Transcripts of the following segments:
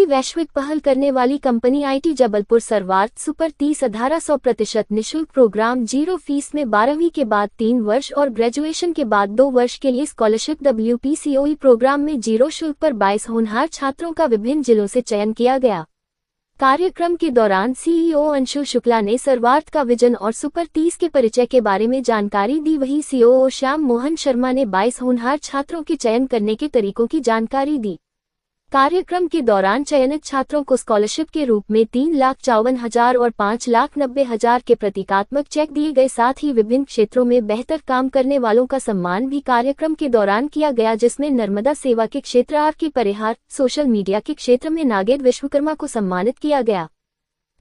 पहली वैश्विक पहल करने वाली कंपनी आईटी जबलपुर सर्वार्थ सुपर 30 1800% निःशुल्क प्रोग्राम 0 फीस में 12वीं के बाद 3 वर्ष और ग्रेजुएशन के बाद 2 वर्ष के लिए स्कॉलरशिप WPCOE प्रोग्राम में 0 शुल्क पर 22 होनहार छात्रों का विभिन्न जिलों से चयन किया गया। कार्यक्रम के दौरान CEO अंशु शुक्ला ने सर्वार्थ का विजन और सुपर 30 के परिचय के बारे में जानकारी दी। वहीं COO श्याम मोहन शर्मा ने 22 होनहार छात्रों के चयन करने के तरीकों की जानकारी दी। कार्यक्रम के दौरान चयनित छात्रों को स्कॉलरशिप के रूप में 3,54,000 और 5,90,000 के प्रतीकात्मक चेक दिए गए। साथ ही विभिन्न क्षेत्रों में बेहतर काम करने वालों का सम्मान भी कार्यक्रम के दौरान किया गया, जिसमें नर्मदा सेवा के क्षेत्र RK परिहार, सोशल मीडिया के क्षेत्र में नागेंद्र विश्वकर्मा को सम्मानित किया गया।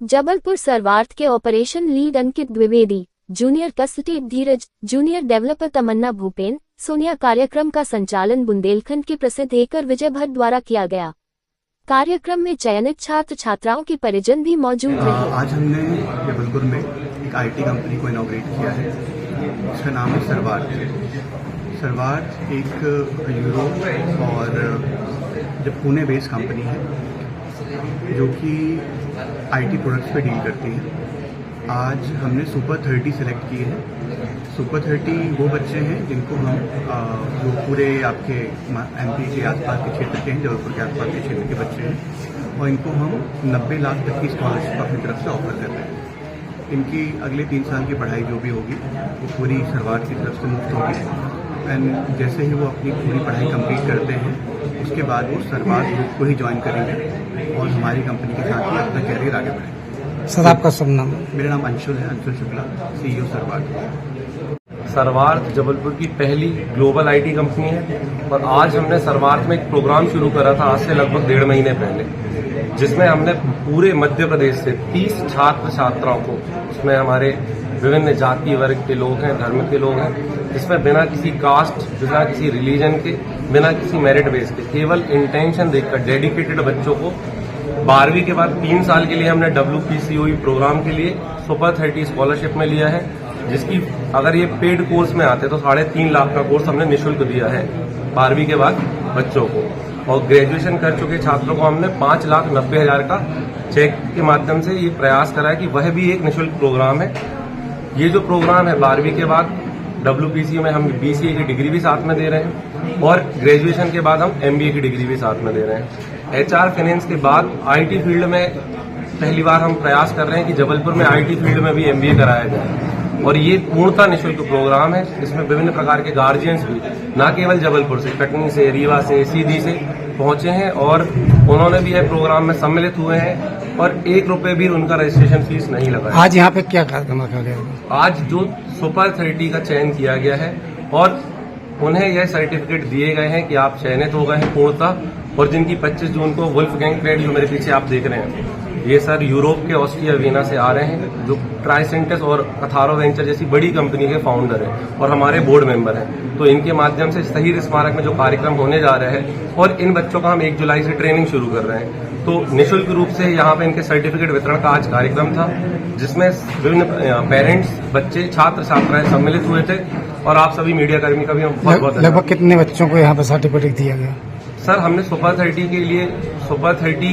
जबलपुर सर्वार्थ के ऑपरेशन लीड अंकित द्विवेदी, जूनियर कस्टडी धीरज, जूनियर डेवलपर तमन्ना भूपेन, सोनिया। कार्यक्रम का संचालन बुंदेलखंड के प्रसिद्ध एकर विजय भट्ट द्वारा किया गया। कार्यक्रम में चयनित छात्र छात्राओं के परिजन भी मौजूद रहे। आज हमने जबलपुर में एक IT कंपनी को इनॉग्रेट किया है, इसका नाम है सर्वार्थ। सर्वार्थ एक यूरोप और जब पुणे बेस्ड कंपनी है जो कि IT प्रोडक्ट्स पे डील करती है। आज हमने सुपर 30 सेलेक्ट किए हैं। सुपर 30 वो बच्चे हैं जिनको हम जो पूरे आपके MP के आसपास के क्षेत्र के हैं, जबलपुर के आसपास के क्षेत्र के बच्चे हैं, और इनको हम 90 लाख तक की स्कॉलरशिप अपनी तरफ से ऑफर कर रहे हैं। इनकी अगले 3 साल की पढ़ाई जो भी होगी वो पूरी सर्वार्थ की तरफ से मुफ्त होगी। एंड जैसे ही वो अपनी पूरी पढ़ाई कंप्लीट करते हैं उसके बाद वो सर्वार्थ ग्रुप को ही ज्वाइन करेंगे और हमारी कंपनी के साथ ही अपना कैरियर आगे बढ़ेंगे। सर, आपका शुभ नाम? मेरा नाम अंशुल है, अंशुल शुक्ला, CEO सर्वार्थ। सर्वार्थ जबलपुर की पहली ग्लोबल IT कंपनी है और आज हमने सर्वार्थ में एक प्रोग्राम शुरू करा था आज से लगभग 1.5 महीने पहले, जिसमें हमने पूरे मध्य प्रदेश से 30 छात्र छात्राओं को, उसमें हमारे विभिन्न जाति वर्ग के लोग हैं, धर्म के लोग हैं, जिसमें बिना किसी कास्ट, बिना किसी रिलीजन के, बिना किसी मेरिट बेस के, केवल इंटेंशन देखकर डेडिकेटेड बच्चों को 12वीं के बाद 3 साल के लिए हमने WPCOE प्रोग्राम के लिए सुपर 30 स्कॉलरशिप में लिया है, जिसकी अगर ये पेड कोर्स में आते तो 3.5 लाख का कोर्स हमने निःशुल्क दिया है 12वीं के बाद बच्चों को। और ग्रेजुएशन कर चुके छात्रों को हमने 5,90,000 का चेक के माध्यम से ये प्रयास करा है कि वह भी एक निःशुल्क प्रोग्राम है। ये जो प्रोग्राम है 12वीं के बाद WPCOE में हम BCA की डिग्री भी साथ में दे रहे हैं और ग्रेजुएशन के बाद हम MBA की डिग्री भी साथ में दे रहे हैं। HR फाइनेंस के बाद IT फील्ड में पहली बार हम प्रयास कर रहे हैं कि जबलपुर में IT फील्ड में भी MBA कराया जाए और ये पूर्णतः निःशुल्क प्रोग्राम है। इसमें विभिन्न प्रकार के गार्जियंस भी न केवल जबलपुर से, कटनी से, रीवा से, सीधी से पहुंचे हैं और उन्होंने भी यह प्रोग्राम में सम्मिलित हुए हैं और 1 रुपये भी उनका रजिस्ट्रेशन फीस नहीं लगा। आज यहाँ पे क्या कार्यक्रम रखा गया? आज जो सुपर 30 का चयन किया गया है और उन्हें यह सर्टिफिकेट दिए गए हैं कि आप चयनित हो गए हैं पूर्णतः, और जिनकी 25 जून को वुल्फगैंग ट्रेड, जो मेरे पीछे आप देख रहे हैं, ये सर यूरोप के ऑस्ट्रिया वीना से आ रहे हैं, जो ट्राइसेंटस और कथारो वेंचर जैसी बड़ी कंपनी के फाउंडर हैं और हमारे बोर्ड मेंबर हैं। तो इनके माध्यम से शहीद स्मारक में जो कार्यक्रम होने जा रहे हैं और इन बच्चों का हम 1 जुलाई से ट्रेनिंग शुरू कर रहे हैं। तो निःशुल्क रूप से यहाँ पे इनके सर्टिफिकेट वितरण का आज कार्यक्रम था, जिसमें विभिन्न पेरेंट्स, बच्चे, छात्र छात्राएं सम्मिलित हुए थे और आप सभी मीडिया कर्मी का भी बहुत बहुत लगभग कितने बच्चों को यहाँ पे सर्टिफिकेट दिया गया? सर, हमने सुपर 30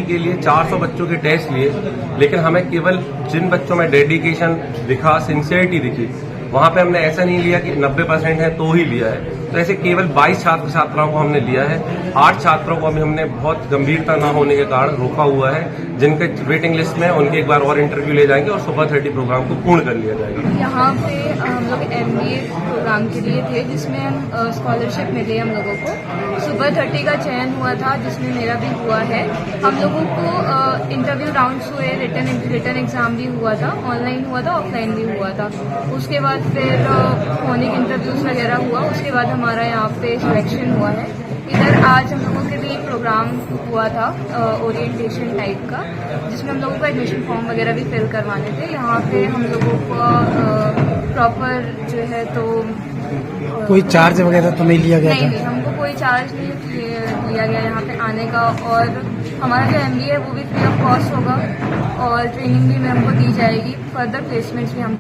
के लिए 400 बच्चों के टेस्ट लिए, लेकिन हमें केवल जिन बच्चों में डेडिकेशन दिखा, सिंसियरिटी दिखी, वहां पे हमने ऐसा नहीं लिया कि 90% है तो ही लिया है। तो ऐसे केवल 22 छात्र छात्राओं को हमने लिया है। 8 छात्रों को अभी हमने बहुत गंभीरता न होने के कारण रोका हुआ है, जिनके वेटिंग लिस्ट में उनके एक बार और इंटरव्यू ले जाएंगे और सुपर 30 प्रोग्राम को पूर्ण कर लिया जाएगा। यहाँ पे हम लोग MBA प्रोग्राम के लिए थे, जिसमें हम स्कॉलरशिप मिली हम लोगों को। सुपर 30 का चयन हुआ था, जिसमें मेरा भी हुआ है। हम लोगों को इंटरव्यू राउंड्स हुए, रिटन एग्जाम भी हुआ था, ऑनलाइन हुआ था, ऑफलाइन भी हुआ था। उसके बाद फिर फोनिक इंटरव्यूज वगैरह हुआ, उसके बाद हमारा यहाँ पे सिलेक्शन हुआ है। इधर आज हम लोगों के लिए प्रोग्राम हुआ था ओरिएंटेशन टाइप का, जिसमें हम लोगों को एडमिशन फॉर्म वगैरह भी फिल करवाने थे। यहाँ पे हम लोगों को प्रॉपर जो है तो कोई चार्ज वगैरह तो नहीं लिया गया? नहीं, हमको कोई चार्ज नहीं लिया गया यहाँ पे आने का, और हमारा जो MBA है वो भी फ्री ऑफ कॉस्ट होगा और ट्रेनिंग भी हमको दी जाएगी, फर्दर प्लेसमेंट्स भी हम